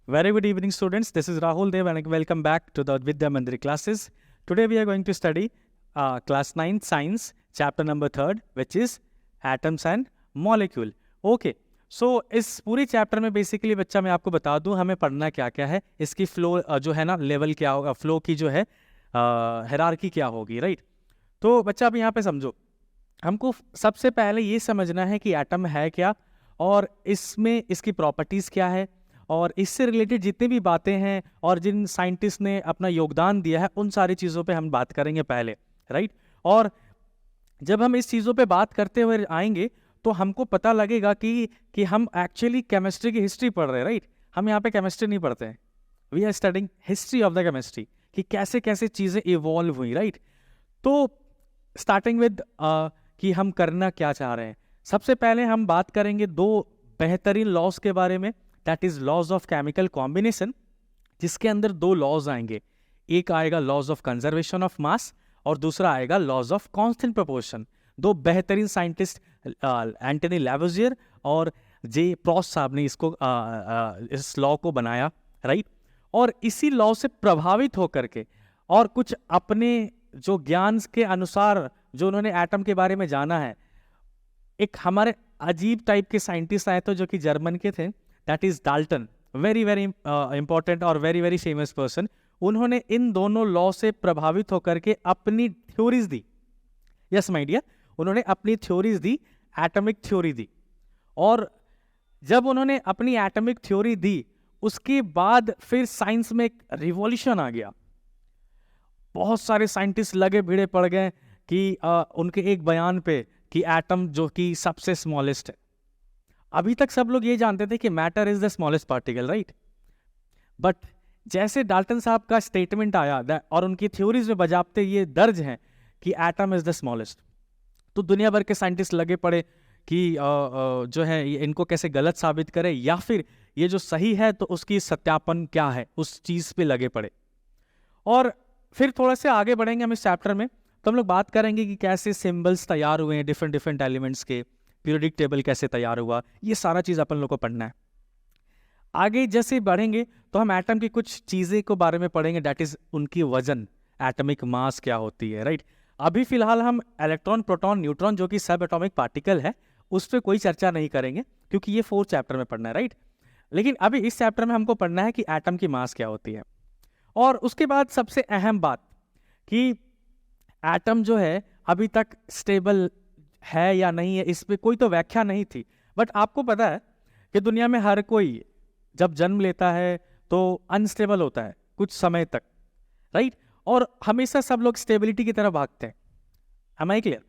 Very good evening, students. This is Rahul Dev, and welcome back to the Vidya Mandiri classes. Today we are going to study class 9 science, chapter number 3rd, which is atoms and molecule. Okay. So इस पूरे chapter में basically बच्चा मैं आपको बता दूं हमें पढ़ना क्या क्या है, इसकी फ्लो जो है ना लेवल क्या होगा, फ्लो की जो है हायरार्की क्या होगी, राइट। तो बच्चा अब यहाँ पे समझो, हमको सबसे पहले ये समझना है कि एटम है क्या और इसमें इसकी प्रॉपर्टीज़ क्या है, और इससे रिलेटेड जितनी भी बातें हैं और जिन साइंटिस्ट ने अपना योगदान दिया है उन सारी चीज़ों पे हम बात करेंगे पहले, राइट। और जब हम इस चीज़ों पे बात करते हुए आएंगे तो हमको पता लगेगा कि हम एक्चुअली केमिस्ट्री की हिस्ट्री पढ़ रहे हैं, राइट। हम यहाँ पे केमिस्ट्री नहीं पढ़ते हैं, we are studying history of the chemistry, कि कैसे कैसे चीज़ें इवॉल्व हुई, राइट। तो स्टार्टिंग विद कि हम करना क्या चाह रहे हैं, सबसे पहले हम बात करेंगे दो बेहतरीन लॉज के बारे में, that is laws of chemical combination, जिसके अंदर दो लॉज आएंगे। एक आएगा laws of conservation of mass और दूसरा आएगा लॉज ऑफ कांस्टेंट प्रोपोर्शन। दो बेहतरीन साइंटिस्ट एंटनी लैवोजियर और जे प्रॉस साहब ने इसको इस लॉ को बनाया, राइट। और इसी लॉ से प्रभावित होकर के और कुछ अपने जो ज्ञान के अनुसार जो उन्होंने एटम के बारे में जाना है, एक हमारे अजीब टाइप के साइंटिस्ट आए थे जो कि जर्मन के थे, that is Dalton, very very important और वेरी वेरी फेमस पर्सन। उन्होंने इन दोनों लॉ से प्रभावित होकर के अपनी थ्योरीज दी। यस माय डियर, उन्होंने अपनी थ्योरीज दी, एटॉमिक थ्योरी दी। और जब उन्होंने अपनी एटॉमिक थ्योरी दी उसके बाद फिर साइंस में एक रिवॉल्यूशन आ गया। बहुत सारे साइंटिस्ट लगे भिड़े पड़ गए कि उनके एक बयान पे कि एटम जो कि सबसे स्मॉलेस्ट है। अभी तक सब लोग ये जानते थे कि matter is the smallest particle, right. But जैसे डाल्टन साहब का स्टेटमेंट आया और उनकी थ्योरीज में बजाबते ये दर्ज हैं कि एटम इज द स्मॉलेस्ट, तो दुनिया भर के साइंटिस्ट लगे पड़े कि जो है इनको कैसे गलत साबित करें या फिर ये जो सही है तो उसकी सत्यापन क्या है, उस चीज पे लगे पड़े। और फिर थोड़ा से आगे बढ़ेंगे हम इस चैप्टर में, तो हम लोग बात करेंगे कि कैसे सिंबल्स तैयार हुए हैं डिफरेंट डिफरेंट एलिमेंट्स के, पीरियोडिक टेबल कैसे तैयार हुआ, ये सारा चीज़ अपन लोग को पढ़ना है। आगे जैसे बढ़ेंगे तो हम एटम की कुछ चीज़ें को बारे में पढ़ेंगे, दैट इज उनकी वजन, एटॉमिक मास क्या होती है, राइट। अभी फिलहाल हम इलेक्ट्रॉन, प्रोटॉन, न्यूट्रॉन जो कि सब एटॉमिक पार्टिकल है उस पर कोई चर्चा नहीं करेंगे क्योंकि ये 4th चैप्टर में पढ़ना है, राइट। लेकिन अभी इस चैप्टर में हमको पढ़ना है कि एटम की मास क्या होती है। और उसके बाद सबसे अहम बात कि एटम जो है अभी तक स्टेबल है या नहीं है, इस पे कोई तो व्याख्या नहीं थी। बट आपको पता है कि दुनिया में हर कोई जब जन्म लेता है तो अनस्टेबल होता है कुछ समय तक, राइट। और हमेशा सब लोग स्टेबिलिटी की तरफ भागते हैं, एम आई क्लियर।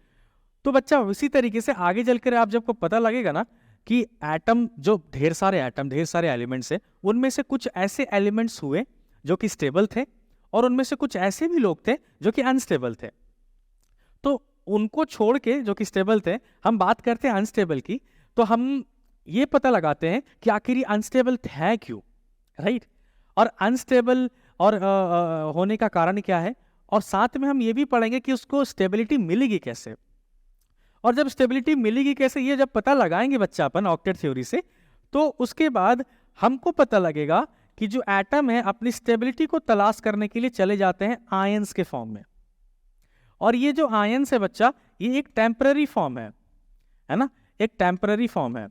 तो बच्चा उसी तरीके से आगे चलकर आप जब को पता लगेगा ना कि एटम जो ढेर सारे एटम, ढेर सारे एलिमेंट्स है, उनमें से कुछ ऐसे एलिमेंट्स हुए जो कि स्टेबल थे और उनमें से कुछ ऐसे भी लोग थे जो कि अनस्टेबल थे। तो उनको छोड़ के जो कि स्टेबल थे, हम बात करते हैं अनस्टेबल की, तो हम ये पता लगाते हैं कि आखिर ये अनस्टेबल है क्यों, राइट। और अनस्टेबल और होने का कारण क्या है, और साथ में हम ये भी पढ़ेंगे कि उसको स्टेबिलिटी मिलेगी कैसे। और जब स्टेबिलिटी मिलेगी कैसे ये जब पता लगाएंगे बच्चा अपन ऑक्टेट थ्योरी से, तो उसके बाद हमको पता लगेगा कि जो एटम है अपनी स्टेबिलिटी को तलाश करने के लिए चले जाते हैं आयंस के फॉर्म में। और ये जो आयंस है बच्चा, ये एक टेम्पररी फॉर्म है ना, एक टेम्पररी फॉर्म है।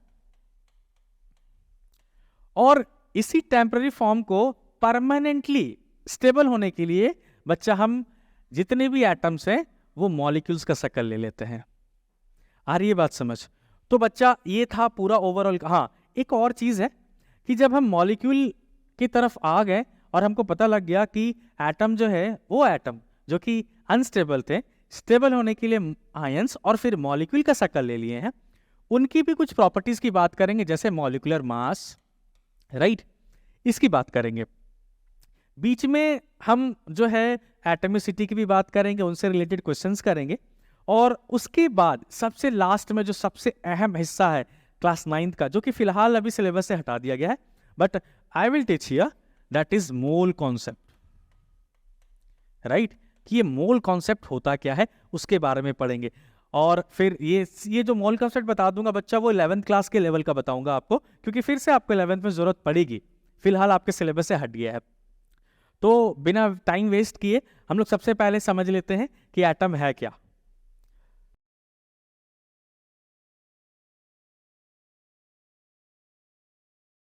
और इसी टेम्पररी फॉर्म को परमानेंटली स्टेबल होने के लिए बच्चा हम जितने भी एटम्स हैं वो मॉलिक्यूल्स का शक्ल ले लेते हैं। आ रही है बात समझ? तो बच्चा ये था पूरा ओवरऑल। हाँ, एक और चीज है कि जब हम मॉलिक्यूल की तरफ आ गए और हमको पता लग गया कि एटम जो है वो एटम जो कि अनस्टेबल थे, स्टेबल होने के लिए आयंस और फिर मॉलिक्यूल का शक्ल ले लिए हैं, उनकी भी कुछ प्रॉपर्टीज की बात करेंगे, जैसे मॉलिक्यूलर मास, राइट, इसकी बात करेंगे। बीच में हम जो है एटमिसिटी की भी बात करेंगे, उनसे रिलेटेड क्वेश्चंस करेंगे। और उसके बाद सबसे लास्ट में जो सबसे अहम हिस्सा है क्लास 9th का, जो कि फिलहाल अभी सिलेबस से हटा दिया गया है, but I will teach here, that is mole concept, right. कि ये मोल कॉन्सेप्ट होता क्या है उसके बारे में पढ़ेंगे। और फिर ये जो मोल कॉन्सेप्ट बता दूंगा बच्चा, वो 11th क्लास के लेवल का बताऊंगा आपको, क्योंकि फिर से आपको 11th में जरूरत पड़ेगी, फिलहाल आपके सिलेबस से हट गया है। तो बिना टाइम वेस्ट किए हम लोग सबसे पहले समझ लेते हैं कि एटम है क्या।